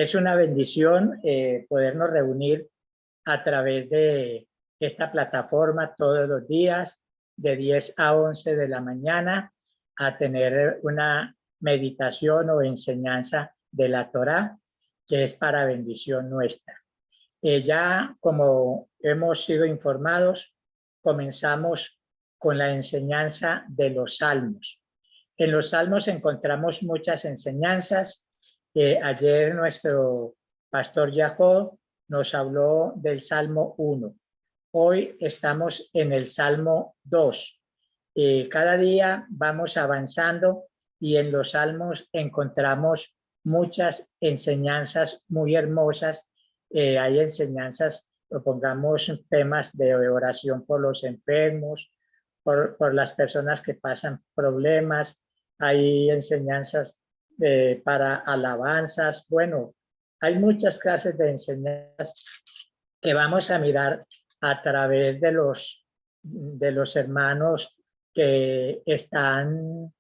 Es una bendición podernos reunir a través de esta plataforma todos los días, de 10 a 11 de la mañana, a tener una meditación o enseñanza de la Torá, que es para bendición nuestra. Ya como hemos sido informados, comenzamos con la enseñanza de los salmos. En los salmos encontramos muchas enseñanzas. Ayer nuestro pastor Jacob nos habló del Salmo 1. Hoy estamos en el Salmo 2. Cada día vamos avanzando y en los salmos encontramos muchas enseñanzas muy hermosas. Hay enseñanzas, propongamos temas de oración por los enfermos, por las personas que pasan problemas. Hay enseñanzas para alabanzas. Bueno, hay muchas clases de enseñanzas que vamos a mirar a través de los hermanos que están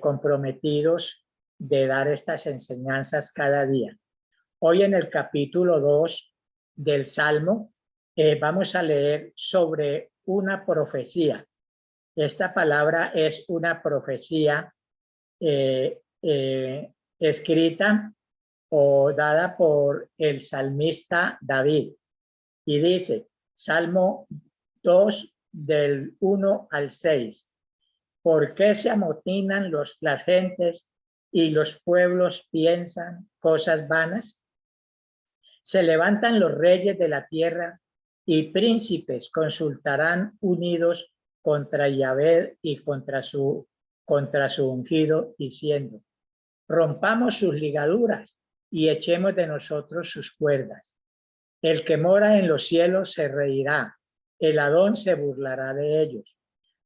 comprometidos de dar estas enseñanzas cada día. Hoy en el capítulo 2 del Salmo vamos a leer sobre una profecía. Esta palabra es una profecía escrita o dada por el salmista David. Y dice, Salmo 2 del 1 al 6. ¿Por qué se amotinan las gentes y los pueblos piensan cosas vanas? Se levantan los reyes de la tierra y príncipes consultarán unidos contra Yahvé y contra su ungido, diciendo, rompamos sus ligaduras y echemos de nosotros sus cuerdas. El que mora en los cielos se reirá, el Adón se burlará de ellos.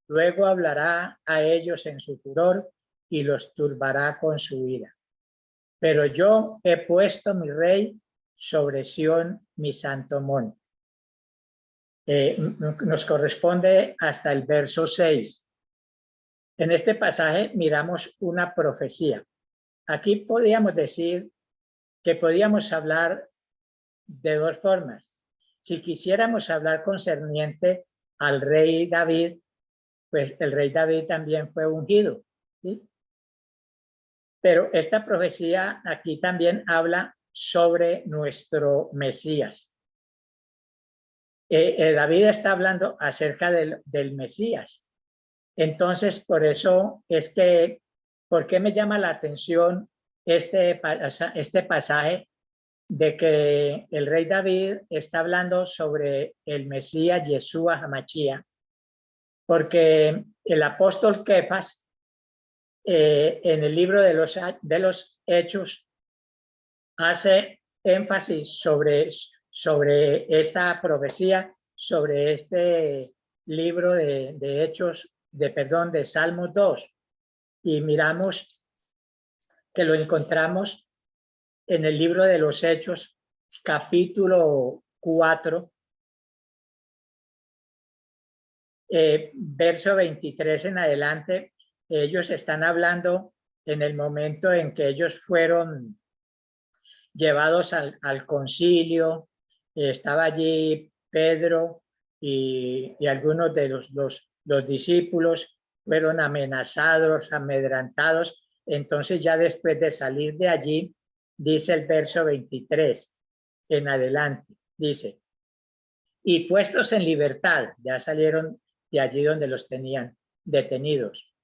Luego hablará a ellos en su furor y los turbará con su ira. Pero yo he puesto mi rey sobre Sión, mi santo monte. Nos corresponde hasta el verso 6. En este pasaje miramos una profecía. Aquí podríamos decir que podíamos hablar de dos formas. Si quisiéramos hablar concerniente al rey David, pues el rey David también fue ungido, ¿sí? Pero esta profecía aquí también habla sobre nuestro Mesías. David está hablando acerca del Mesías. Entonces, por eso es que, ¿por qué me llama la atención este pasaje de que el rey David está hablando sobre el Mesías Yeshua HaMashiach? Porque el apóstol Kefas, en el libro de los Hechos, hace énfasis sobre esta profecía, sobre este libro de Hechos, de Salmos 2. Y miramos que lo encontramos en el libro de los Hechos, capítulo 4, verso 23 en adelante. Ellos están hablando en el momento en que ellos fueron llevados al concilio. Estaba allí Pedro y algunos de los discípulos fueron amenazados, amedrentados. Entonces ya después de salir de allí, dice el verso 23 en adelante, dice, y puestos en libertad, ya salieron de allí donde los tenían detenidos.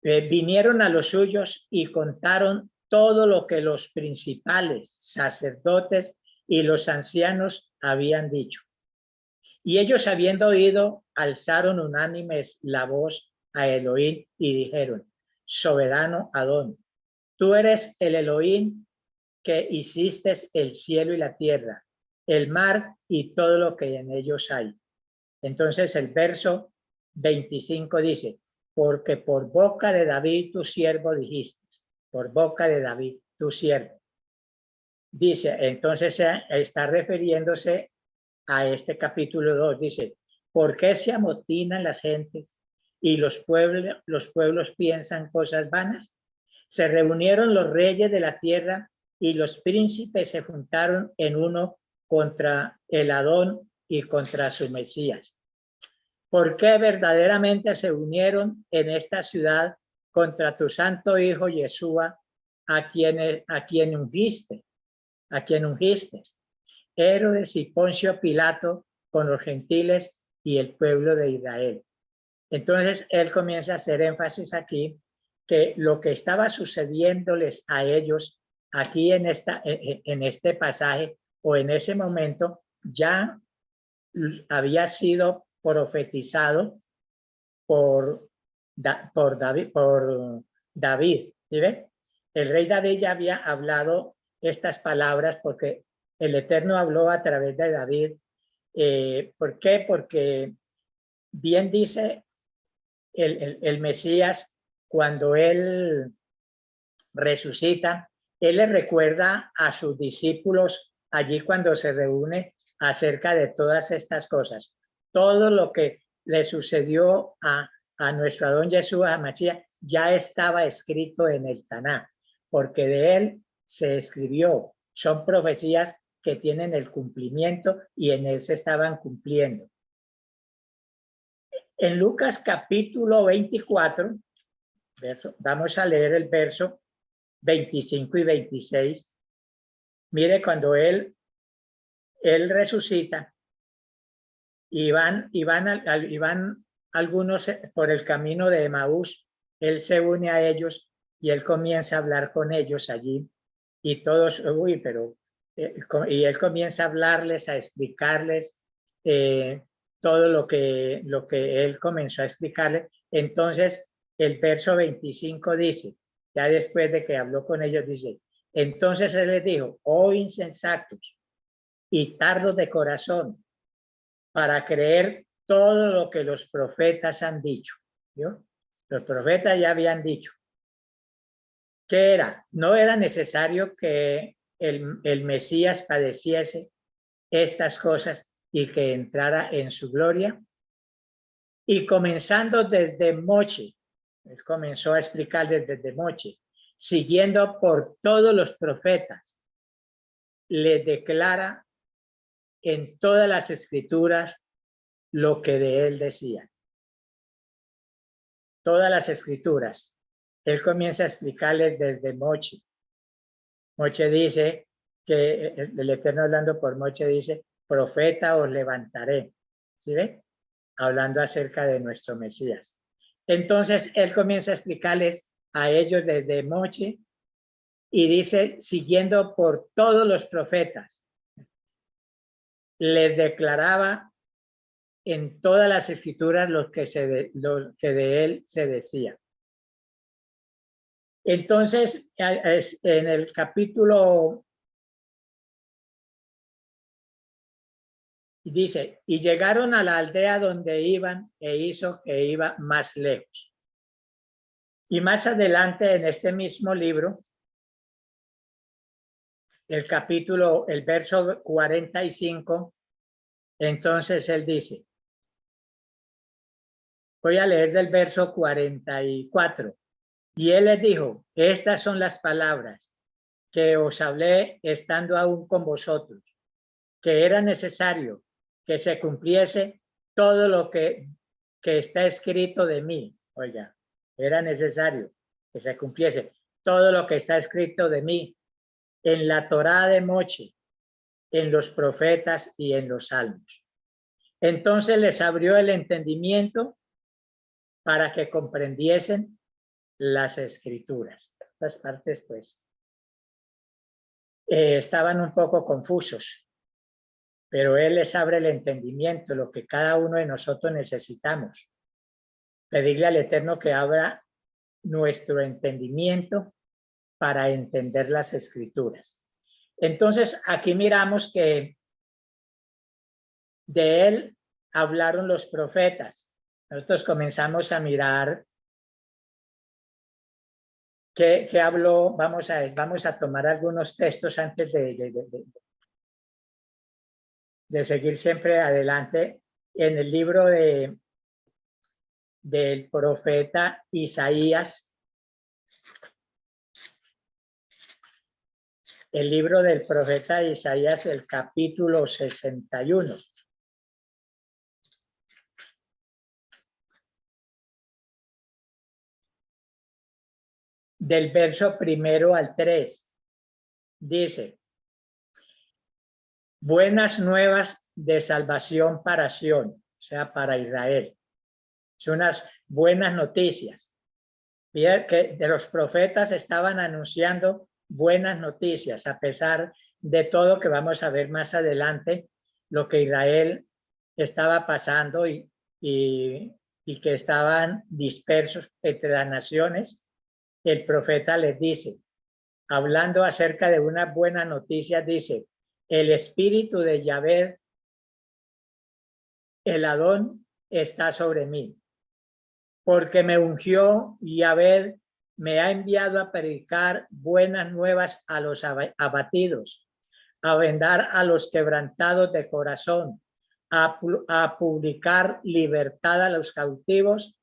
Vinieron a los suyos y contaron todo lo que los principales sacerdotes y los ancianos habían dicho. Y ellos, habiendo oído, alzaron unánimes la voz a Elohim y dijeron, soberano Adón, tú eres el Elohim que hiciste el cielo y la tierra, el mar y todo lo que en ellos hay. Entonces el verso 25 dice, porque por boca de David tu siervo dijiste, por boca de David tu siervo. Dice, entonces está refiriéndose a este capítulo 2, dice, ¿por qué se amotinan las gentes y los pueblos piensan cosas vanas? Se reunieron los reyes de la tierra y los príncipes se juntaron en uno contra el Adón y contra su Mesías. ¿Por qué verdaderamente se unieron en esta ciudad contra tu santo hijo Yeshua, a quien ungiste? Herodes y Poncio Pilato con los gentiles y el pueblo de Israel. Entonces él comienza a hacer énfasis aquí que lo que estaba sucediéndoles a ellos aquí en este pasaje o en ese momento ya había sido profetizado por David. ¿Sí ve? El rey David ya había hablado estas palabras porque el Eterno habló a través de David. ¿Por qué? Porque bien dice el Mesías, cuando él resucita, él le recuerda a sus discípulos allí cuando se reúne acerca de todas estas cosas. Todo lo que le sucedió a nuestro Adón Jesús, a Mashiach, ya estaba escrito en el Taná, porque de él se escribió. Son profecías que tienen el cumplimiento y en él se estaban cumpliendo. En Lucas capítulo 24, vamos a leer el verso 25 y 26. Mire, cuando él resucita y van algunos por el camino de Emaús, él se une a ellos y él comienza a hablar con ellos allí y todos, y él comienza a hablarles, a explicarles todo lo que él comenzó a explicarles. Entonces el verso 25 dice, ya después de que habló con ellos, dice, entonces él les dijo, oh insensatos y tardos de corazón, para creer todo lo que los profetas han dicho. ¿Vio? Los profetas ya habían dicho. ¿Qué era? No era necesario que el Mesías padeciese estas cosas y que entrara en su gloria. Y comenzando desde Moche, él comenzó a explicarles desde Moche, siguiendo por todos los profetas, le declara en todas las escrituras lo que de él decía. Todas las escrituras. Él comienza a explicarles desde Moche. Moche dice que el Eterno hablando por Moche dice, profeta os levantaré. ¿Sí ve? Hablando acerca de nuestro Mesías. Entonces él comienza a explicarles a ellos desde Moche y dice, siguiendo por todos los profetas, les declaraba en todas las escrituras lo que de él se decía. Entonces, en el capítulo dice, y llegaron a la aldea donde iban e hizo que iba más lejos. Y más adelante en este mismo libro, el verso 45, entonces él dice, voy a leer del verso 44. Y él les dijo, estas son las palabras que os hablé estando aún con vosotros, que era necesario que se cumpliese todo lo que está escrito de mí. Oiga, era necesario que se cumpliese todo lo que está escrito de mí en la Torá de Moche, en los profetas y en los salmos. Entonces les abrió el entendimiento para que comprendiesen las escrituras. Estas partes, pues, estaban un poco confusos, pero él les abre el entendimiento, lo que cada uno de nosotros necesitamos. Pedirle al Eterno que abra nuestro entendimiento para entender las escrituras. Entonces, aquí miramos que de él hablaron los profetas. Nosotros comenzamos a mirar qué habló. Vamos a tomar algunos textos antes de seguir siempre adelante. En el libro del profeta Isaías, el libro del profeta Isaías, el capítulo 61. Del verso 1 al 3, dice: buenas nuevas de salvación para Sión, o sea, para Israel. Son unas buenas noticias. Mira que de los profetas estaban anunciando buenas noticias, a pesar de todo que vamos a ver más adelante, lo que Israel estaba pasando y que estaban dispersos entre las naciones. El profeta les dice, hablando acerca de una buena noticia, dice: el espíritu de Yahvé, el Adón, está sobre mí, porque me ungió Yahvé, me ha enviado a predicar buenas nuevas a los abatidos, a vendar a los quebrantados de corazón, a publicar libertad a los cautivos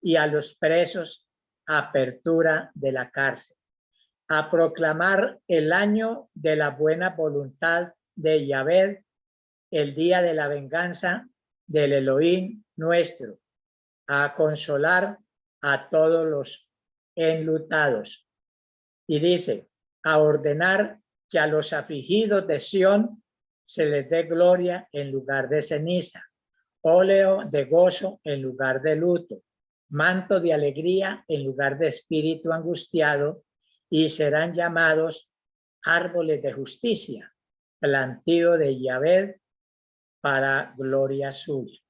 y a los presos, apertura de la cárcel, a proclamar el año de la buena voluntad de Yahvé, el día de la venganza del Elohim nuestro, a consolar a todos los enlutados. Y dice, a ordenar que a los afligidos de Sión se les dé gloria en lugar de ceniza, óleo de gozo en lugar de luto, manto de alegría en lugar de espíritu angustiado, y serán llamados árboles de justicia, plantío de Yahvé para gloria suya.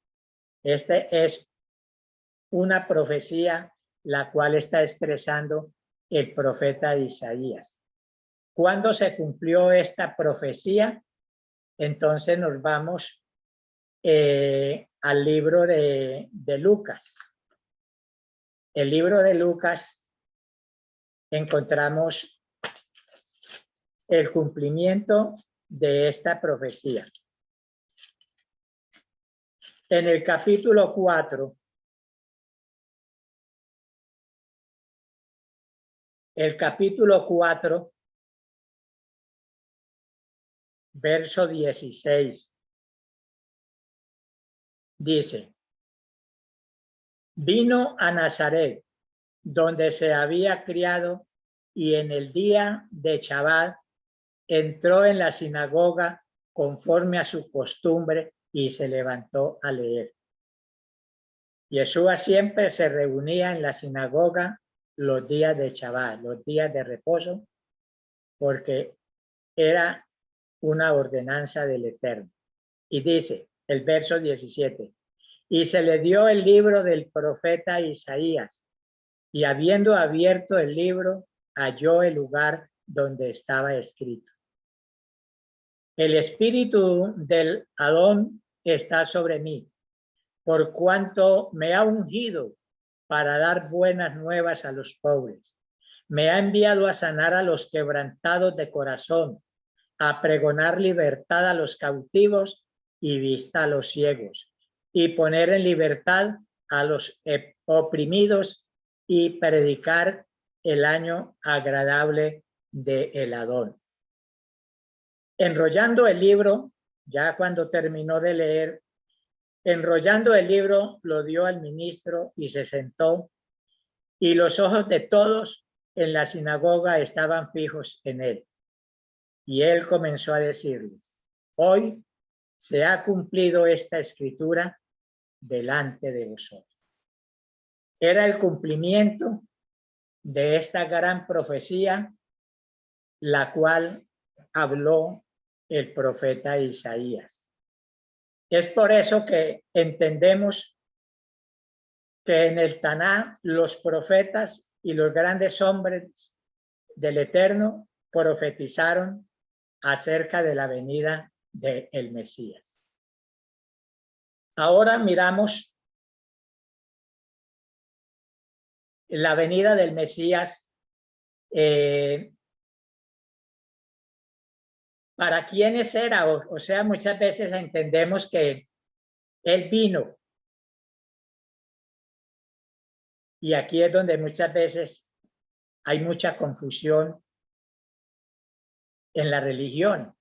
Este es una profecía la cual está expresando el profeta Isaías. ¿Cuándo se cumplió esta profecía? Entonces nos vamos al libro de Lucas. El libro de Lucas encontramos el cumplimiento de esta profecía. En el capítulo 4, verso 16, dice: vino a Nazaret, donde se había criado, y en el día de Shabbat entró en la sinagoga conforme a su costumbre y se levantó a leer. Yeshua siempre se reunía en la sinagoga los días de Shabbat, los días de reposo, porque era una ordenanza del Eterno. Y dice el verso 17, y se le dio el libro del profeta Isaías, y habiendo abierto el libro, halló el lugar donde estaba escrito: el espíritu del Adón está sobre mí, por cuanto me ha ungido para dar buenas nuevas a los pobres. Me ha enviado a sanar a los quebrantados de corazón, a pregonar libertad a los cautivos y vista a los ciegos, y poner en libertad a los oprimidos, y predicar el año agradable de el Adón. Enrollando el libro, ya cuando terminó de leer, enrollando el libro, lo dio al ministro y se sentó, y los ojos de todos en la sinagoga estaban fijos en él. Y él comenzó a decirles: hoy se ha cumplido esta escritura delante de vosotros. Era el cumplimiento de esta gran profecía, la cual habló el profeta Isaías. Es por eso que entendemos que en el Taná los profetas y los grandes hombres del Eterno profetizaron acerca de la venida del Mesías. Ahora miramos la venida del Mesías. ¿Para quiénes era? O sea, muchas veces entendemos que él vino. Y aquí es donde muchas veces hay mucha confusión en la religión.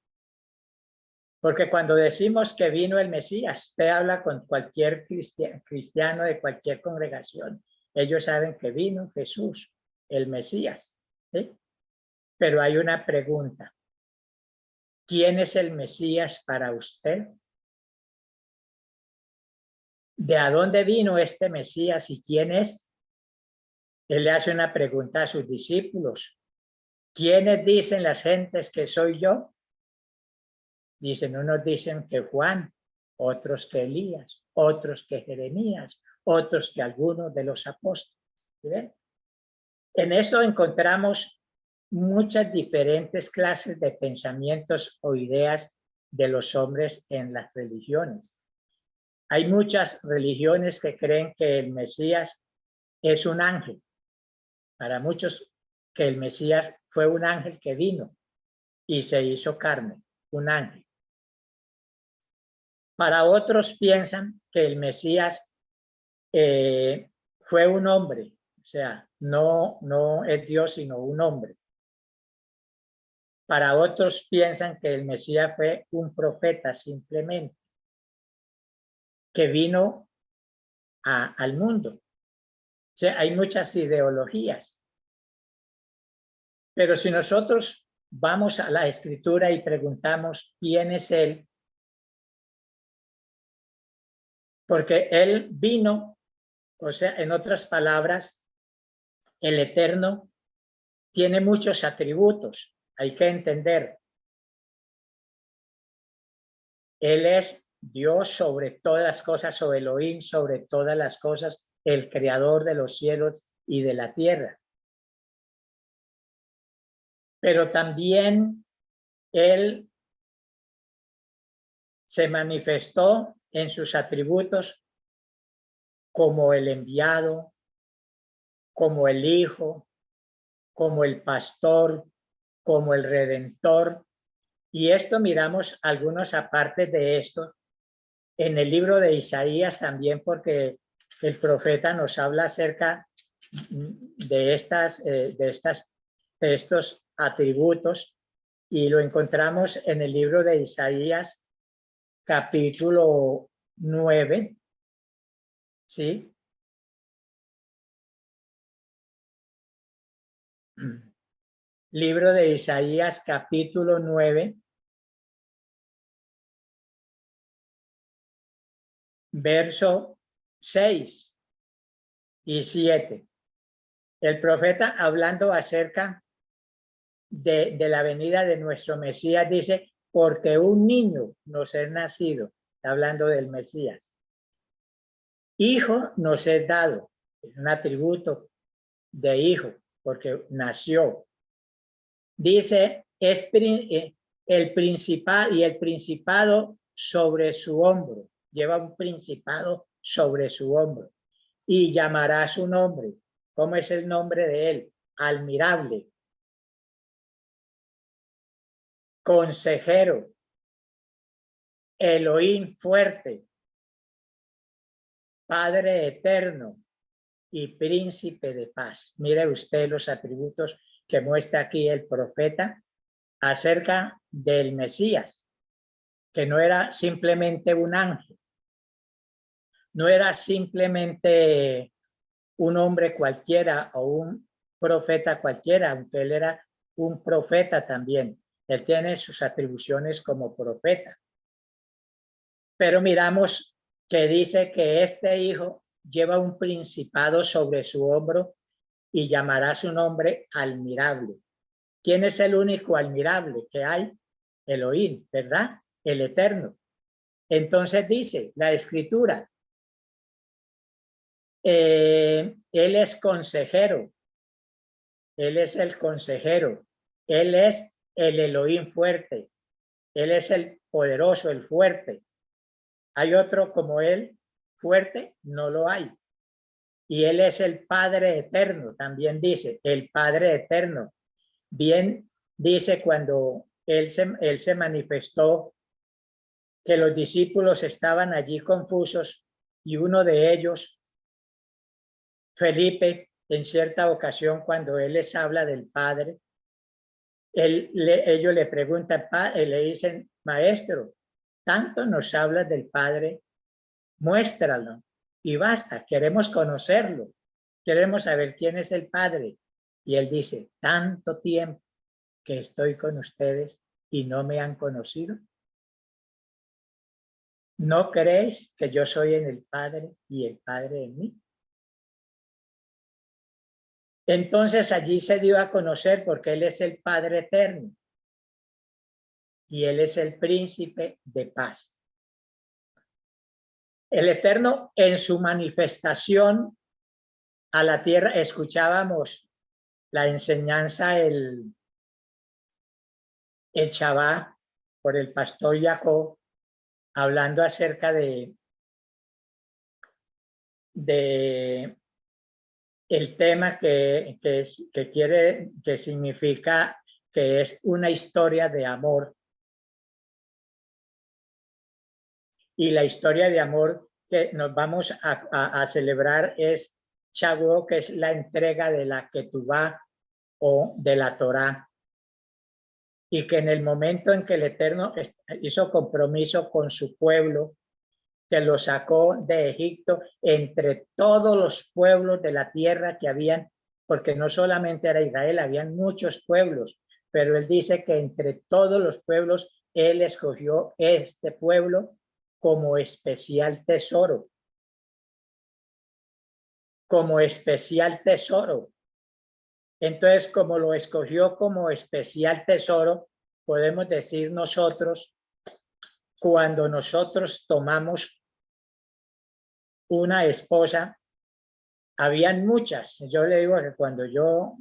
Porque cuando decimos que vino el Mesías, usted habla con cualquier cristiano de cualquier congregación. Ellos saben que vino Jesús, el Mesías. ¿Sí? Pero hay una pregunta. ¿Quién es el Mesías para usted? ¿De a dónde vino este Mesías y quién es? Él le hace una pregunta a sus discípulos. ¿Quiénes dicen las gentes que soy yo? Dicen, unos dicen que Juan, otros que Elías, otros que Jeremías, otros que algunos de los apóstoles. ¿Sí? En eso encontramos muchas diferentes clases de pensamientos o ideas de los hombres en las religiones. Hay muchas religiones que creen que el Mesías es un ángel. Para muchos, que el Mesías fue un ángel que vino y se hizo carne, un ángel. Para otros piensan que el Mesías fue un hombre, o sea, no es Dios, sino un hombre. Para otros piensan que el Mesías fue un profeta simplemente, que vino al mundo. O sea, hay muchas ideologías. Pero si nosotros vamos a la Escritura y preguntamos quién es Él, porque Él vino, o sea, en otras palabras, el Eterno tiene muchos atributos, hay que entender. Él es Dios sobre todas las cosas, sobre Elohim, sobre todas las cosas, el creador de los cielos y de la tierra. Pero también Él se manifestó en sus atributos como el enviado, como el Hijo, como el pastor, como el redentor. Y esto miramos algunos apartes de esto en el libro de Isaías también, porque el profeta nos habla acerca de estos atributos, y lo encontramos en el libro de Isaías, capítulo 9, ¿sí? Libro de Isaías, capítulo 9, verso 6 y 7. El profeta, hablando acerca de la venida de nuestro Mesías, dice, porque un niño nos es nacido, está hablando del Mesías. Hijo nos es dado, es un atributo de hijo, porque nació. Dice, es el principal y el principado sobre su hombro, lleva un principado sobre su hombro, y llamará su nombre. ¿Cómo es el nombre de él? Admirable, consejero, Elohim fuerte, Padre eterno y príncipe de paz. Mire usted los atributos que muestra aquí el profeta acerca del Mesías, que no era simplemente un ángel, no era simplemente un hombre cualquiera o un profeta cualquiera, aunque él era un profeta también. Él tiene sus atribuciones como profeta. Pero miramos que dice que este hijo lleva un principado sobre su hombro y llamará su nombre admirable. ¿Quién es el único admirable que hay? Elohim, ¿verdad? El eterno. Entonces dice la escritura, él es consejero, él es el consejero, él es el Elohim fuerte, él es el poderoso, el fuerte. ¿Hay otro como él fuerte? No lo hay. Y él es el Padre eterno, también dice, el Padre eterno. Bien dice cuando él se manifestó que los discípulos estaban allí confusos y uno de ellos, Felipe, en cierta ocasión cuando él les habla del Padre, ellos le preguntan, le dicen, maestro, tanto nos hablas del Padre, muéstralo y basta, queremos conocerlo, queremos saber quién es el Padre. Y él dice, tanto tiempo que estoy con ustedes y no me han conocido. ¿No creéis que yo soy en el Padre y el Padre en mí? Entonces allí se dio a conocer porque Él es el Padre eterno y Él es el príncipe de paz. El Eterno en su manifestación a la tierra, escuchábamos la enseñanza, el Shabbat por el pastor Jacob, hablando acerca de el tema que significa que es una historia de amor. Y la historia de amor que nos vamos a celebrar es Shavuot, que es la entrega de la Ketubá o de la Torá. Y que en el momento en que el Eterno hizo compromiso con su pueblo, que lo sacó de Egipto entre todos los pueblos de la tierra que habían, porque no solamente era Israel, habían muchos pueblos, pero él dice que entre todos los pueblos, él escogió este pueblo como especial tesoro. Como especial tesoro. Entonces, como lo escogió como especial tesoro, podemos decir nosotros, cuando nosotros tomamos una esposa, habían muchas. Yo le digo que cuando yo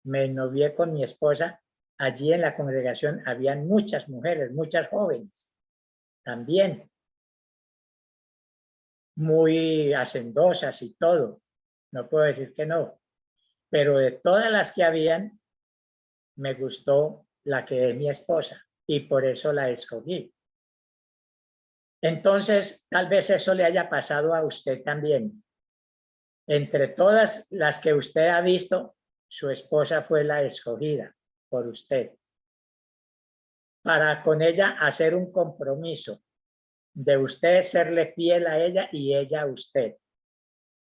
me novié con mi esposa, allí en la congregación habían muchas mujeres, muchas jóvenes, también muy hacendosas y todo. No puedo decir que no. Pero de todas las que habían, me gustó la que es mi esposa y por eso la escogí. Entonces, tal vez eso le haya pasado a usted también. Entre todas las que usted ha visto, su esposa fue la escogida por usted. Para con ella hacer un compromiso de usted serle fiel a ella y ella a usted.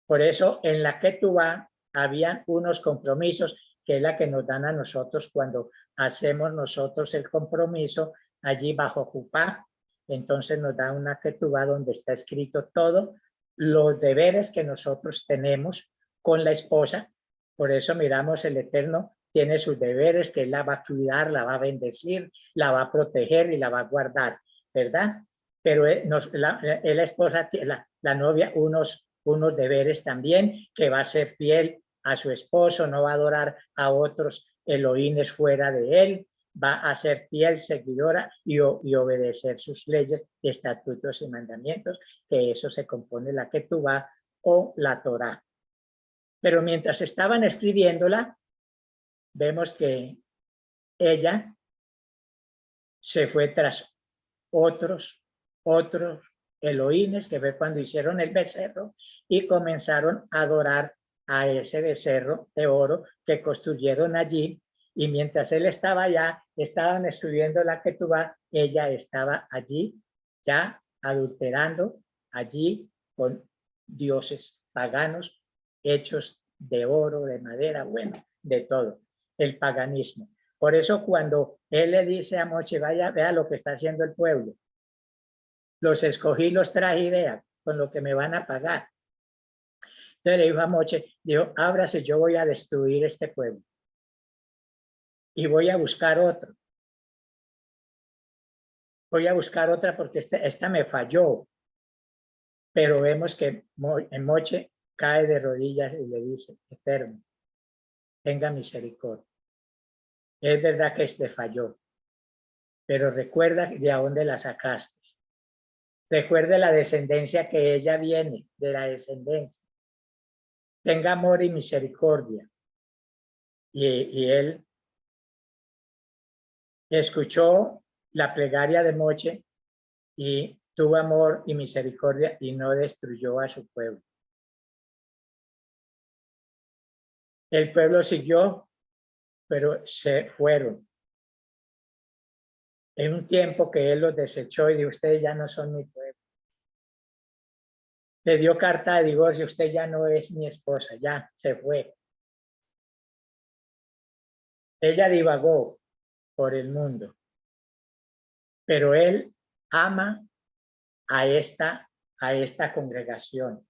Por eso en la Ketubá habían unos compromisos que es la que nos dan a nosotros cuando hacemos nosotros el compromiso allí bajo Jupá. Entonces nos da una Ketubá donde está escrito todo los deberes que nosotros tenemos con la esposa. Por eso miramos el Eterno tiene sus deberes, que él la va a cuidar, la va a bendecir, la va a proteger y la va a guardar, ¿verdad? Pero la esposa, la novia, unos deberes también, que va a ser fiel a su esposo, no va a adorar a otros Elohines fuera de él, va a ser fiel, seguidora y obedecer sus leyes, estatutos y mandamientos, que eso se compone la Ketubá o la Torá. Pero mientras estaban escribiéndola, vemos que ella se fue tras otros Elohines, que fue cuando hicieron el becerro y comenzaron a adorar a ese becerro de oro que construyeron allí. Y mientras él estaba allá, estaban escribiendo la Ketubá, ella estaba allí ya adulterando allí con dioses paganos hechos de oro, de madera, bueno, de todo, el paganismo. Por eso cuando él le dice a Moche, vaya, vea lo que está haciendo el pueblo. Los escogí, los traje y vea con lo que me van a pagar. Entonces le dijo a Moche, dijo, ábrase, yo voy a destruir este pueblo. Y voy a buscar otro. Voy a buscar otra porque esta me falló. Pero vemos que Moche cae de rodillas y le dice, Eterno, tenga misericordia. Es verdad que este falló, pero recuerda de dónde la sacaste. Recuerde la descendencia que ella viene, de la descendencia. Tenga amor y misericordia. Y él escuchó la plegaria de Moche y tuvo amor y misericordia y no destruyó a su pueblo. El pueblo siguió pero se fueron. En un tiempo que él los desechó y dijo, ustedes ya no son mi pueblo. Le dio carta de divorcio, usted ya no es mi esposa, ya se fue. Ella divagó por el mundo, pero él ama a esta congregación.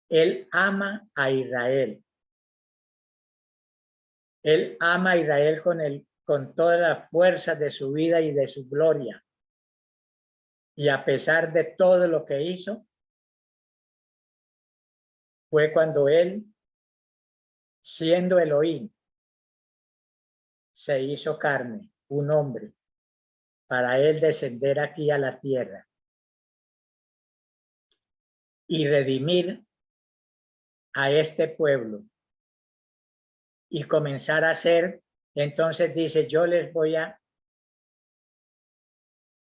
Él ama a Israel. Él ama a Israel con todas las fuerzas de su vida y de su gloria. Y a pesar de todo lo que hizo, fue cuando él, siendo Elohim, se hizo carne, un hombre, para él descender aquí a la tierra y redimir a este pueblo y comenzar a hacer. Entonces dice, yo les voy a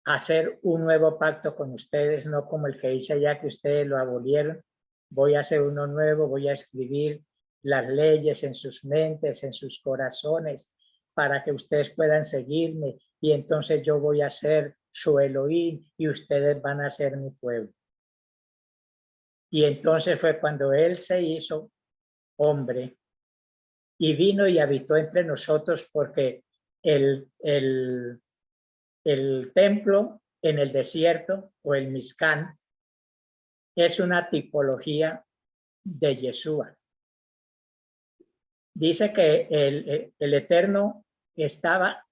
hacer un nuevo pacto con ustedes, no como el que hice ya que ustedes lo abolieron. Voy a hacer uno nuevo, voy a escribir las leyes en sus mentes, en sus corazones, para que ustedes puedan seguirme. Y entonces yo voy a ser su Elohim y ustedes van a ser mi pueblo. Y entonces fue cuando él se hizo hombre y vino y habitó entre nosotros, porque el templo en el desierto o el Mizcán es una tipología de Yeshua. Dice que el Eterno estaba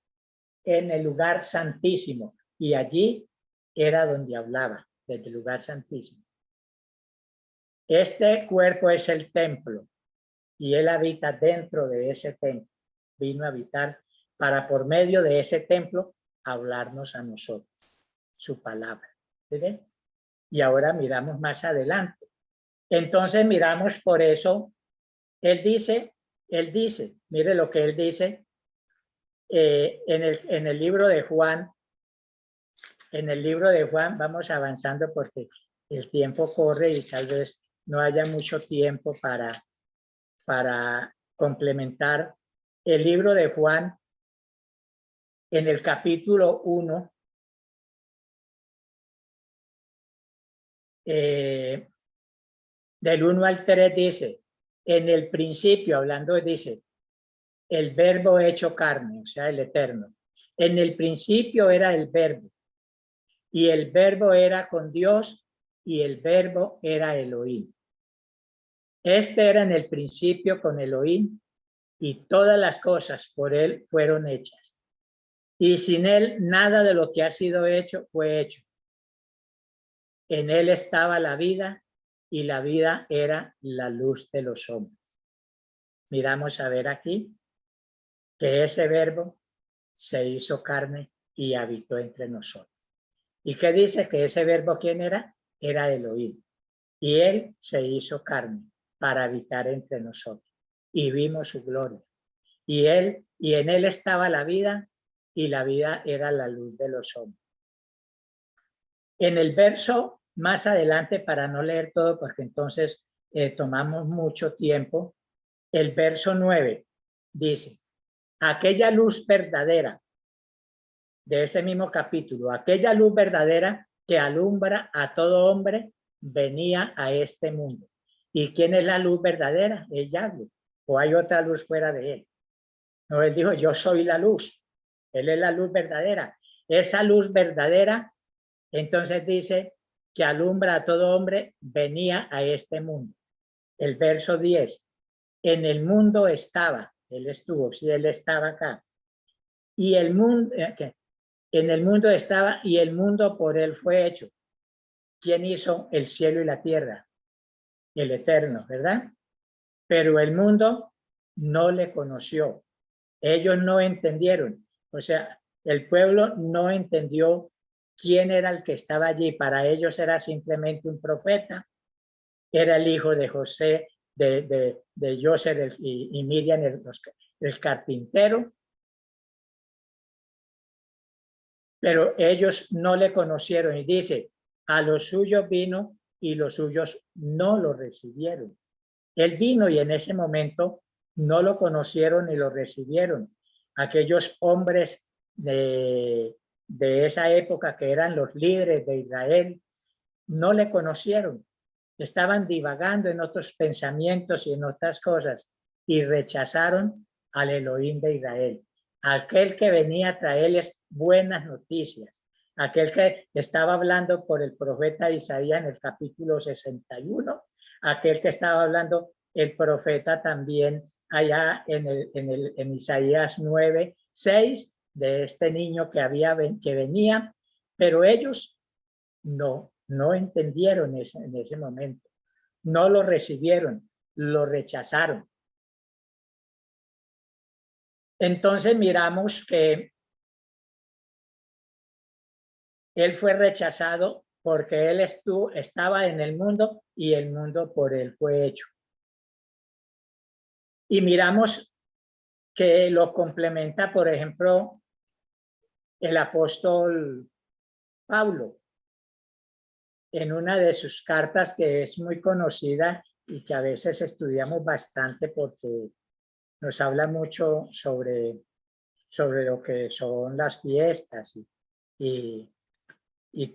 en el lugar santísimo y allí era donde hablaba, desde el lugar santísimo. Este cuerpo es el templo y él habita dentro de ese templo. Vino a habitar para por medio de ese templo hablarnos a nosotros, su palabra. ¿Sí? Y ahora miramos más adelante. Entonces miramos por eso, él dice, mire lo que él dice en el libro de Juan. En el libro de Juan vamos avanzando porque el tiempo corre y tal vez no haya mucho tiempo para complementar. El libro de Juan, en el capítulo 1, del 1 al 3 dice, en el principio, hablando, dice, el verbo hecho carne, o sea, el Eterno. En el principio era el verbo, y el verbo era con Dios, y el verbo era Elohim. Este era en el principio con Elohim, y todas las cosas por él fueron hechas. Y sin él nada de lo que ha sido hecho fue hecho. En él estaba la vida, y la vida era la luz de los hombres. Miramos a ver aquí que ese verbo se hizo carne y habitó entre nosotros. ¿Y qué dice? Que ese verbo, ¿quién era? Era Elohim. Y él se hizo carne para habitar entre nosotros. Y vimos su gloria. Y en él estaba la vida, y la vida era la luz de los hombres. En el verso más adelante, para no leer todo, porque entonces tomamos mucho tiempo, el verso 9 dice, aquella luz verdadera de ese mismo capítulo, aquella luz verdadera que alumbra a todo hombre, venía a este mundo. ¿Y quién es la luz verdadera? Es Yahweh. ¿O hay otra luz fuera de él? No, él dijo, yo soy la luz. Él es la luz verdadera. Esa luz verdadera, entonces dice que alumbra a todo hombre, venía a este mundo. El verso 10, en el mundo estaba, él estuvo, sí, él estaba acá. Y el mundo, en el mundo estaba y el mundo por él fue hecho. ¿Quién hizo el cielo y la tierra? El Eterno, ¿verdad? Pero el mundo no le conoció. Ellos no entendieron. O sea, el pueblo no entendió quién era el que estaba allí. Para ellos era simplemente un profeta. Era el hijo de José, de José y Miriam, el carpintero. Pero ellos no le conocieron y dice, a los suyos vino y los suyos no lo recibieron. Él vino y en ese momento no lo conocieron ni lo recibieron. Aquellos hombres de esa época que eran los líderes de Israel, no le conocieron. Estaban divagando en otros pensamientos y en otras cosas y rechazaron al Elohim de Israel, aquel que venía a traerles buenas noticias, aquel que estaba hablando por el profeta Isaías en el capítulo 61, aquel que estaba hablando el profeta también allá en Isaías 9:6, de este niño que venía, pero ellos no entendieron en ese momento, no lo recibieron, lo rechazaron. Entonces miramos que él fue rechazado porque él estaba en el mundo y el mundo por él fue hecho. Y miramos que lo complementa, por ejemplo, el apóstol Pablo en una de sus cartas que es muy conocida y que a veces estudiamos bastante porque nos habla mucho sobre lo que son las fiestas y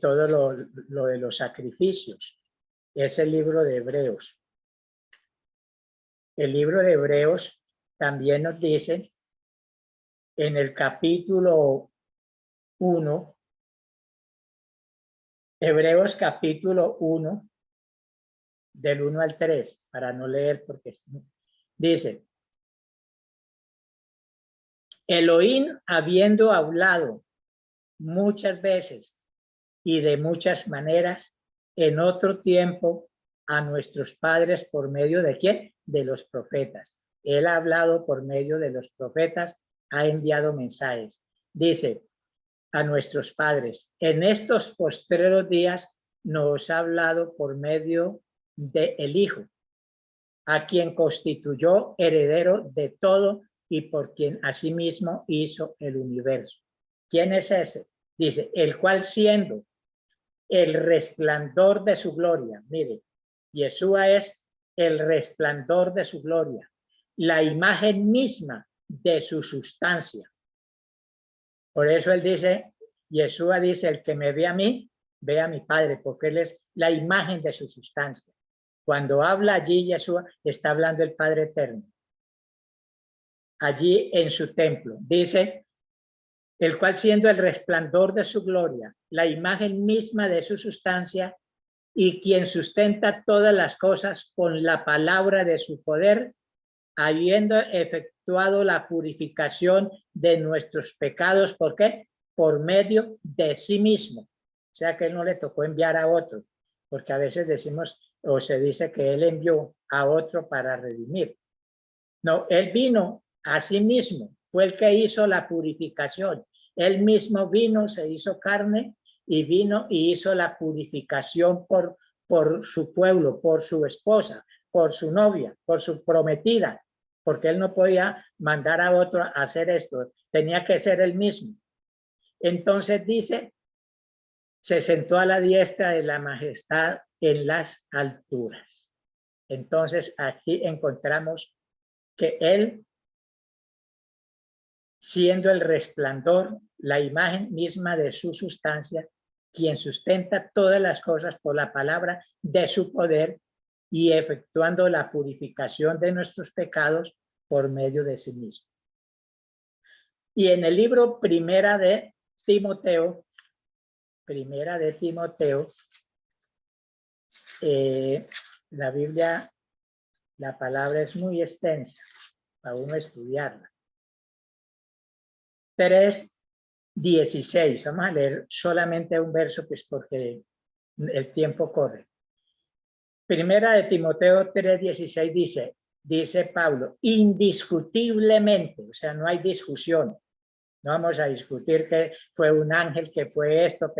todo lo de los sacrificios. Es el libro de Hebreos. El libro de Hebreos también nos dice en el capítulo 1, Hebreos capítulo 1, del 1 al 3, para no leer porque dice: Elohim, habiendo hablado muchas veces y de muchas maneras en otro tiempo a nuestros padres por medio de ¿quién? De los profetas. Él ha hablado por medio de los profetas, ha enviado mensajes. Dice a nuestros padres, en estos postreros días nos ha hablado por medio del Hijo, a quien constituyó heredero de todo y por quien asimismo hizo el universo. ¿Quién es ese? Dice, el cual siendo el resplandor de su gloria. Mire, Yeshua es el resplandor de su gloria, la imagen misma de su sustancia. Por eso él dice, Yeshua dice, el que me ve a mí, ve a mi Padre, porque él es la imagen de su sustancia. Cuando habla allí Yeshua, está hablando el Padre Eterno. Allí en su templo. Dice, el cual siendo el resplandor de su gloria, la imagen misma de su sustancia, y quien sustenta todas las cosas con la palabra de su poder, habiendo efectuado la purificación de nuestros pecados. ¿Por qué? Por medio de sí mismo. O sea que él no le tocó enviar a otro, porque a veces decimos o se dice que él envió a otro para redimir. No, él vino a sí mismo, fue el que hizo la purificación. Él mismo vino, se hizo carne y vino y hizo la purificación por su pueblo, por su esposa, por su novia, por su prometida, porque él no podía mandar a otro a hacer esto, tenía que ser él mismo. Entonces dice, se sentó a la diestra de la majestad en las alturas. Entonces aquí encontramos que él, siendo el resplandor, la imagen misma de su sustancia, quien sustenta todas las cosas por la palabra de su poder y efectuando la purificación de nuestros pecados por medio de sí mismo. Y en el libro Primera de Timoteo, la Biblia, la palabra es muy extensa para uno estudiarla. 3:16. Vamos a leer solamente un verso, pues porque el tiempo corre. Primera de Timoteo 3:16 dice Pablo, indiscutiblemente, o sea, no hay discusión. No vamos a discutir que fue un ángel, que fue esto,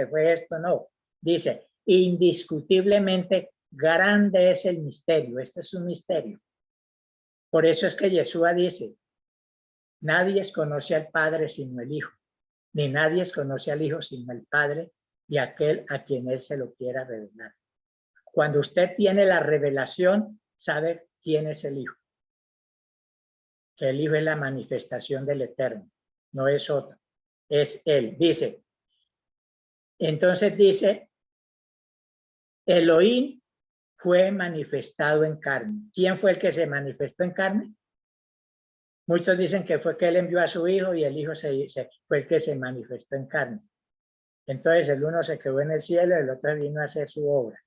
no. Dice, indiscutiblemente grande es el misterio. Este es un misterio. Por eso es que Yeshua dice, nadie conoce al Padre sino el Hijo, ni nadie conoce al Hijo sino el Padre y aquel a quien él se lo quiera revelar. Cuando usted tiene la revelación, sabe quién es el Hijo. que el Hijo es la manifestación del Eterno, no es otro, es Él. Dice, entonces dice, Elohim fue manifestado en carne. ¿Quién fue el que se manifestó en carne? Muchos dicen que fue que Él envió a su Hijo y el Hijo fue el que se manifestó en carne. Entonces el uno se quedó en el cielo y el otro vino a hacer su obra.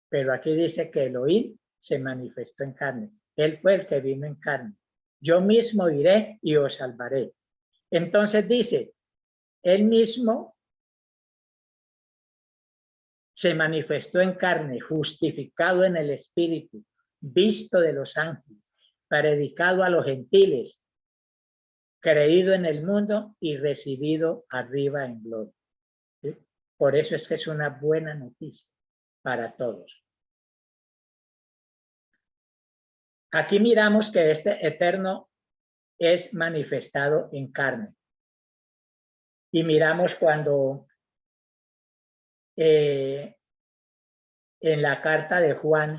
Pero aquí dice que Elohim se manifestó en carne. Él fue el que vino en carne. Yo mismo iré y os salvaré. Entonces dice, él mismo se manifestó en carne, justificado en el Espíritu, visto de los ángeles, predicado a los gentiles, creído en el mundo y recibido arriba en gloria. ¿Sí? Por eso es que es una buena noticia para todos. Aquí miramos que este Eterno es manifestado en carne. Y miramos cuando en la carta de Juan,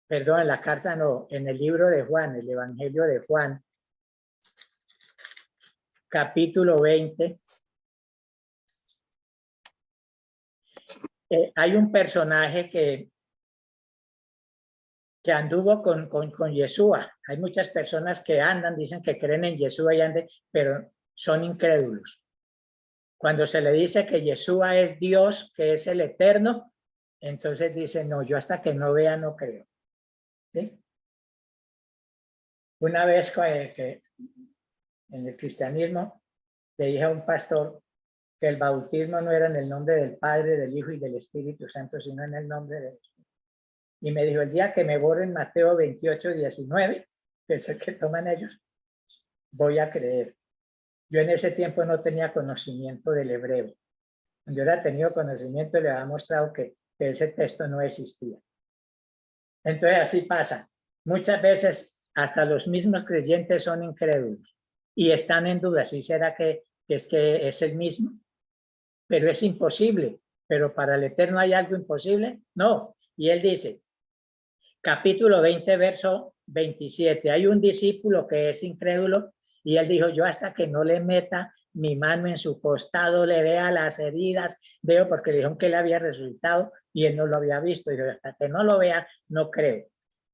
perdón, en la carta no, en el libro de Juan, el Evangelio de Juan, capítulo 20, hay un personaje que anduvo con Yeshua. Hay muchas personas que andan, dicen que creen en Yeshua y andan, pero son incrédulos. Cuando se le dice que Yeshua es Dios, que es el Eterno, entonces dice, no, yo hasta que no vea no creo. ¿Sí? Una vez que en el cristianismo le dije a un pastor que el bautismo no era en el nombre del Padre, del Hijo y del Espíritu Santo, sino en el nombre de Jesús. Y me dijo, el día que me borren Mateo 28, 19, que es el que toman ellos, voy a creer. Yo en ese tiempo no tenía conocimiento del hebreo. Cuando yo era tenido conocimiento, le había mostrado que ese texto no existía. Entonces así pasa. Muchas veces hasta los mismos creyentes son incrédulos y están en duda. ¿Sí será que es el mismo? Pero es imposible. Pero para el Eterno hay algo imposible. No. Y él dice, capítulo 20, verso 27. Hay un discípulo que es incrédulo y él dijo, yo hasta que no le meta mi mano en su costado, le vea las heridas, veo, porque le dijeron que él había resucitado y él no lo había visto. Y dijo, hasta que no lo vea, no creo.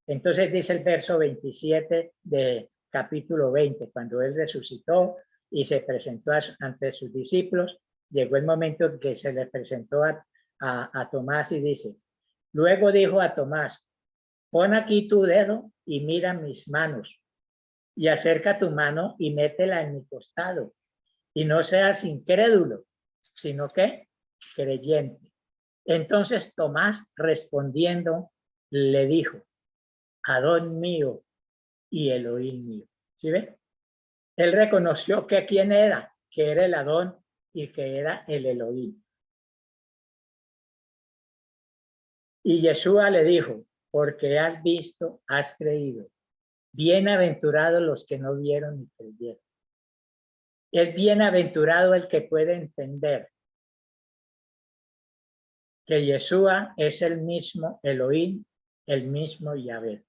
Entonces dice el verso 27 de capítulo 20, cuando él resucitó y se presentó ante sus discípulos, llegó el momento en que se le presentó a Tomás y dice, luego dijo a Tomás, pon aquí tu dedo y mira mis manos y acerca tu mano y métela en mi costado y no seas incrédulo, sino que creyente. Entonces Tomás respondiendo le dijo, Adón mío y Elohim mío. ¿Sí ve? Él reconoció que quién era, que era el Adón y que era el Elohim. Y Yeshua le dijo, porque has visto, has creído. Bienaventurados los que no vieron ni creyeron. Es bienaventurado el que puede entender que Yeshua es el mismo Elohim, el mismo Yahvé.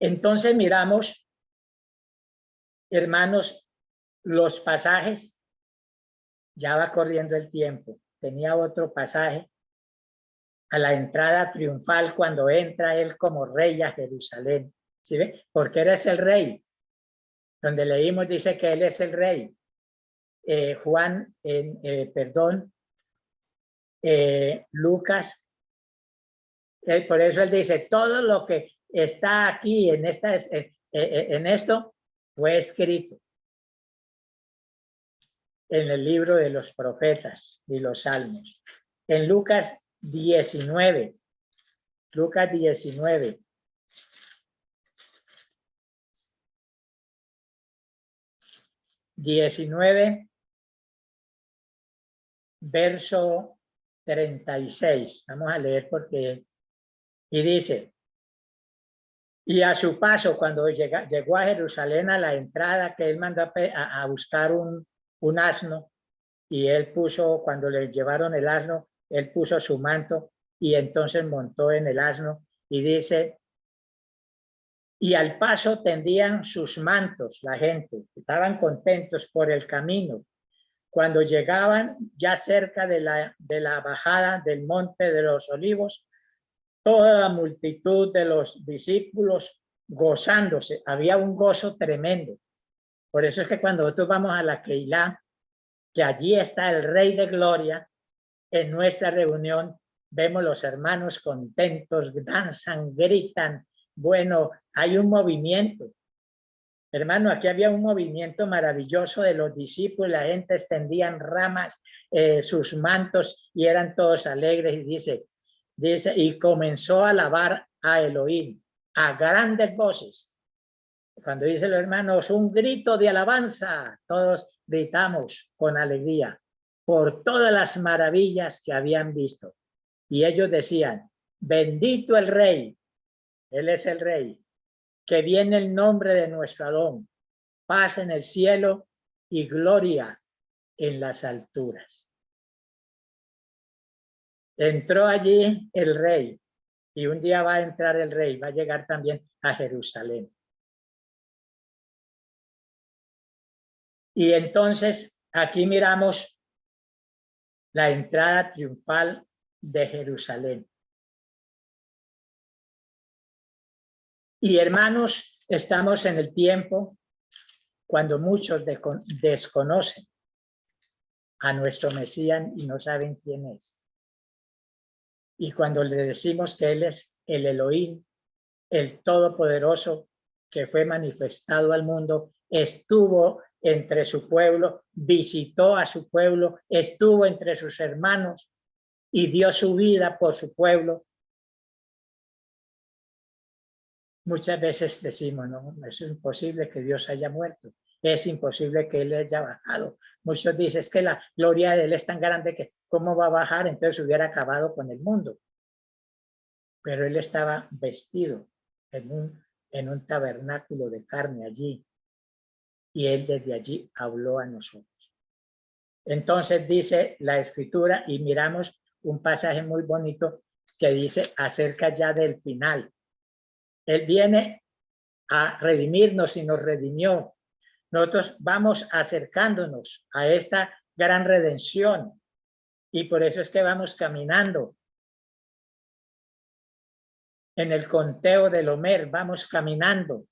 Entonces miramos, hermanos, los pasajes, ya va corriendo el tiempo. Tenía otro pasaje a la entrada triunfal cuando entra él como rey a Jerusalén. ¿Sí ve? Porque eres el rey. Donde leímos dice que él es el rey. Juan, Lucas, por eso él dice, todo lo que está aquí en esto fue escrito en el libro de los profetas y los salmos. En Lucas 19, Lucas 19. Verso 36. Vamos a leer porque, y dice, y a su paso, cuando llegó a Jerusalén, a la entrada, que él mandó a buscar un asno, y él puso, cuando le llevaron el asno, él puso su manto y entonces montó en el asno y dice, y al paso tendían sus mantos la gente, estaban contentos por el camino. Cuando llegaban ya cerca de la bajada del Monte de los Olivos, toda la multitud de los discípulos gozándose, había un gozo tremendo. Por eso es que cuando nosotros vamos a la Keilah, que allí está el Rey de Gloria, en nuestra reunión vemos los hermanos contentos, danzan, gritan. Bueno, hay un movimiento. Hermano, aquí había un movimiento maravilloso de los discípulos, la gente extendían ramas, sus mantos y eran todos alegres. Y dice, y comenzó a alabar a Elohim a grandes voces. Cuando dicen los hermanos, un grito de alabanza, todos gritamos con alegría por todas las maravillas que habían visto. Y ellos decían, bendito el Rey, Él es el Rey, que viene el nombre de nuestro Adón, paz en el cielo y gloria en las alturas. Entró allí el Rey, y un día va a entrar el Rey, va a llegar también a Jerusalén. Y entonces aquí miramos la entrada triunfal de Jerusalén. Y hermanos, estamos en el tiempo cuando muchos desconocen a nuestro Mesías y no saben quién es. Y cuando le decimos que Él es el Elohim, el Todopoderoso, que fue manifestado al mundo, estuvo entre su pueblo, visitó a su pueblo, estuvo entre sus hermanos y dio su vida por su pueblo. Muchas veces decimos, no, es imposible que Dios haya muerto, es imposible que Él haya bajado. Muchos dicen, es que la gloria de Él es tan grande que ¿cómo va a bajar? Entonces hubiera acabado con el mundo. Pero Él estaba vestido en un tabernáculo de carne allí, y Él desde allí habló a nosotros. Entonces dice la Escritura, y miramos un pasaje muy bonito que dice acerca ya del final. Él viene a redimirnos y nos redimió. Nosotros vamos acercándonos a esta gran redención, y por eso es que vamos caminando en el conteo del Omer, vamos caminando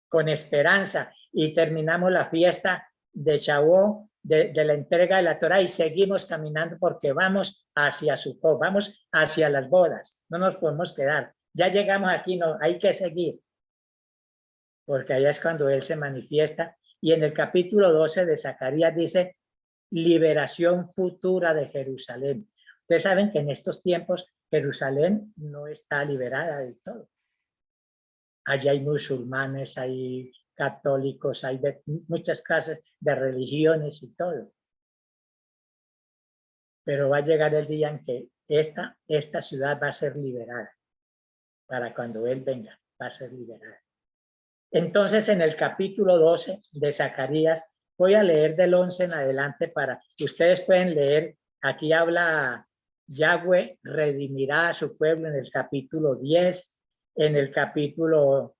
con esperanza y terminamos la fiesta de Shavuot, de la entrega de la Torá, y seguimos caminando porque vamos hacia Sukkot, vamos hacia las bodas, no nos podemos quedar. Ya llegamos aquí, no, hay que seguir, porque allá es cuando Él se manifiesta. Y en el capítulo 12 de Zacarías dice, liberación futura de Jerusalén. Ustedes saben que en estos tiempos Jerusalén no está liberada del todo. Allí hay musulmanes, hay católicos, hay muchas clases de religiones y todo. Pero va a llegar el día en que esta ciudad va a ser liberada. Para cuando Él venga, va a ser liberada. Entonces, en el capítulo 12 de Zacarías, voy a leer del 11 en adelante para que ustedes pueden leer. Aquí habla Yahweh redimirá a su pueblo en el capítulo 10, en el capítulo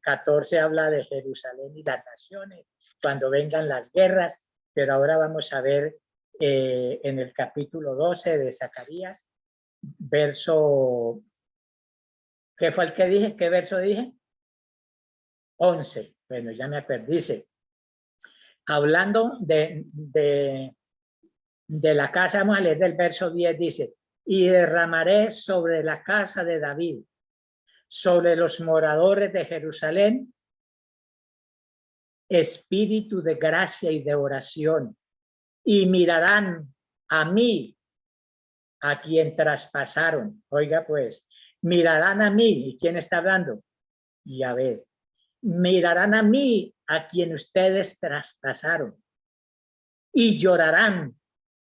14 habla de Jerusalén y las naciones, cuando vengan las guerras, pero ahora vamos a ver en el capítulo 12 de Zacarías, verso, ¿qué fue el que dije? ¿Qué verso dije? 11, bueno, ya me perdí, dice, hablando de la casa, vamos a leer del verso 10, dice, y derramaré sobre la casa de David, sobre los moradores de Jerusalén, espíritu de gracia y de oración, y mirarán a mí, a quien traspasaron. Oiga pues, mirarán a mí, ¿y quién está hablando? Yahvé. Mirarán a mí, a quien ustedes traspasaron, y llorarán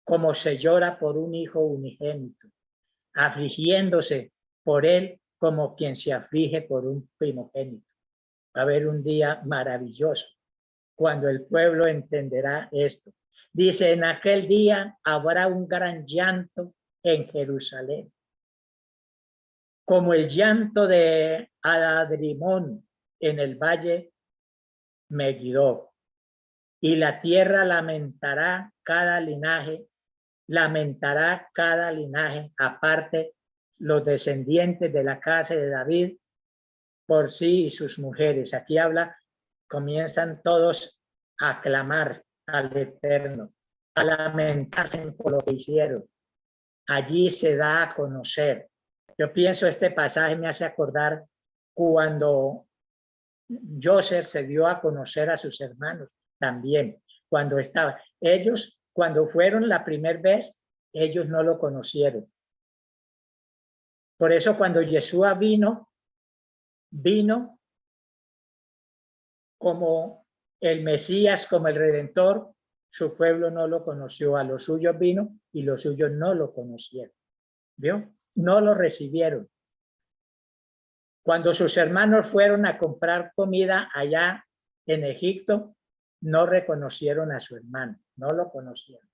como se llora por un hijo unigénito, afligiéndose por él como quien se aflige por un primogénito. Va a haber un día maravilloso cuando el pueblo entenderá esto. Dice, en aquel día habrá un gran llanto en Jerusalén como el llanto de Adadrimón en el valle Megiddo, y la tierra lamentará cada linaje, aparte los descendientes de la casa de David por sí y sus mujeres. Aquí habla, comienzan todos a clamar al Eterno, a lamentarse por lo que hicieron. Allí se da a conocer. Yo pienso, este pasaje me hace acordar cuando Joseph se dio a conocer a sus hermanos también, cuando estaba. Ellos, cuando fueron la primera vez, ellos no lo conocieron. Por eso cuando Yeshua vino como el Mesías, como el Redentor, su pueblo no lo conoció. A los suyos vino y los suyos no lo conocieron. ¿Vio? No lo recibieron. Cuando sus hermanos fueron a comprar comida allá en Egipto, no reconocieron a su hermano, no lo conocieron.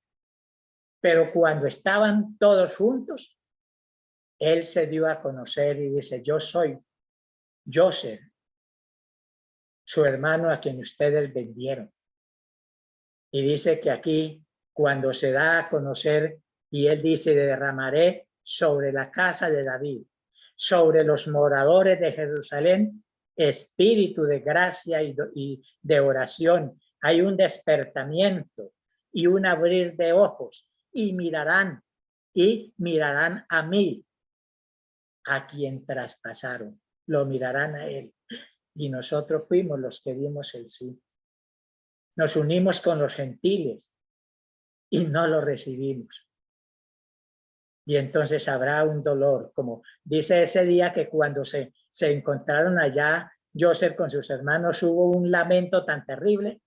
Pero cuando estaban todos juntos, él se dio a conocer y dice, yo soy Joseph, su hermano a quien ustedes vendieron. Y dice que aquí, cuando se da a conocer, y él dice, derramaré sobre la casa de David, sobre los moradores de Jerusalén, espíritu de gracia y de oración. Hay un despertamiento y un abrir de ojos, y mirarán a mí, a quien traspasaron. Lo mirarán a él. Y nosotros fuimos los que dimos el sí. Nos unimos con los gentiles y no lo recibimos. Y entonces habrá un dolor, como dice ese día que cuando se encontraron allá, Joseph con sus hermanos, hubo un lamento tan terrible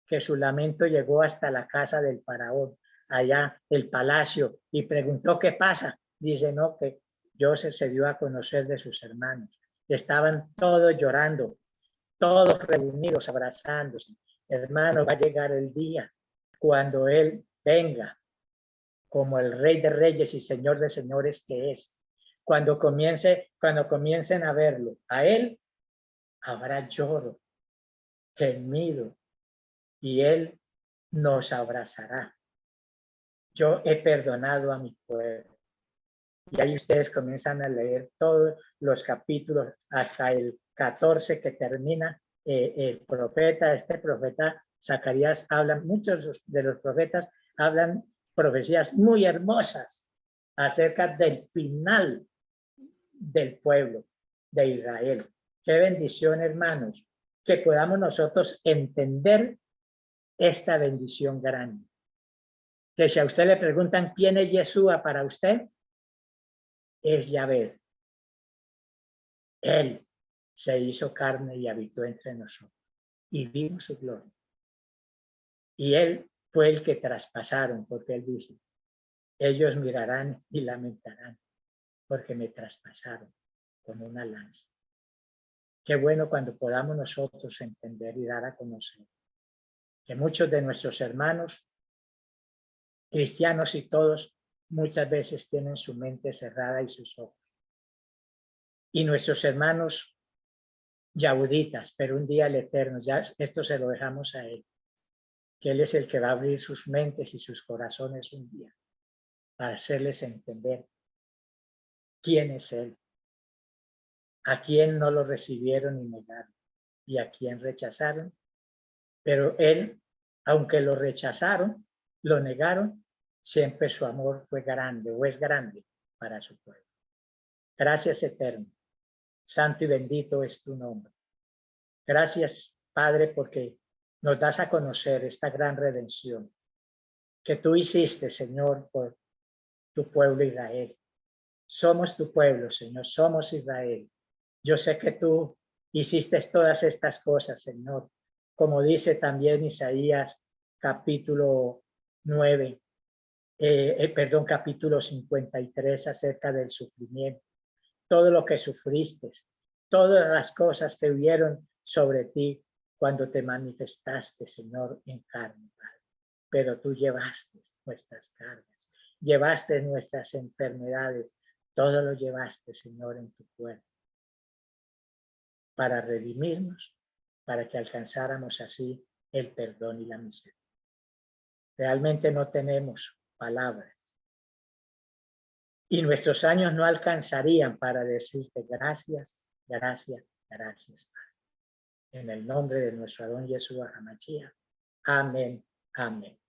que su lamento llegó hasta la casa del faraón, allá el palacio, y preguntó qué pasa. Dice, no, que Joseph se dio a conocer de sus hermanos. Estaban todos llorando, todos reunidos, abrazándose. Hermano, va a llegar el día cuando él venga como el Rey de Reyes y Señor de Señores que es. Cuando comiencen a verlo, a él habrá lloro, gemido, y él nos abrazará. Yo he perdonado a mi pueblo. Y ahí ustedes comienzan a leer todos los capítulos hasta el 14 que termina el profeta. Este profeta Zacarías muchos de los profetas hablan profecías muy hermosas acerca del final del pueblo de Israel. Qué bendición, hermanos, que podamos nosotros entender esta bendición grande. Que si a usted le preguntan quién es Yeshua para usted, es Yahvé. Él se hizo carne y habitó entre nosotros y vimos su gloria. Y él fue el que traspasaron, porque él dice, ellos mirarán y lamentarán porque me traspasaron con una lanza. Qué bueno cuando podamos nosotros entender y dar a conocer que muchos de nuestros hermanos, cristianos y todos, muchas veces tienen su mente cerrada y sus ojos. Y nuestros hermanos yahuditas, pero un día el Eterno, ya esto se lo dejamos a él, que él es el que va a abrir sus mentes y sus corazones un día para hacerles entender quién es él, a quién no lo recibieron y negaron y a quién rechazaron, pero él, aunque lo rechazaron, lo negaron, siempre su amor fue grande o es grande para su pueblo. Gracias, Eterno. Santo y bendito es tu nombre. Gracias, Padre, porque nos das a conocer esta gran redención que tú hiciste, Señor, por tu pueblo Israel. Somos tu pueblo, Señor, somos Israel. Yo sé que tú hiciste todas estas cosas, Señor, como dice también Isaías capítulo 9, capítulo 53 acerca del sufrimiento. Todo lo que sufriste, todas las cosas que hubieron sobre ti cuando te manifestaste, Señor, en carne, Padre. Pero tú llevaste nuestras cargas, llevaste nuestras enfermedades, Todo lo llevaste, Señor, en tu cuerpo para redimirnos, para que alcanzáramos así el perdón y la misericordia. Realmente no tenemos palabras y nuestros años no alcanzarían para decirte gracias, gracias, gracias. En el nombre de nuestro Adón Yeshua HaMashiach. Amén, amén.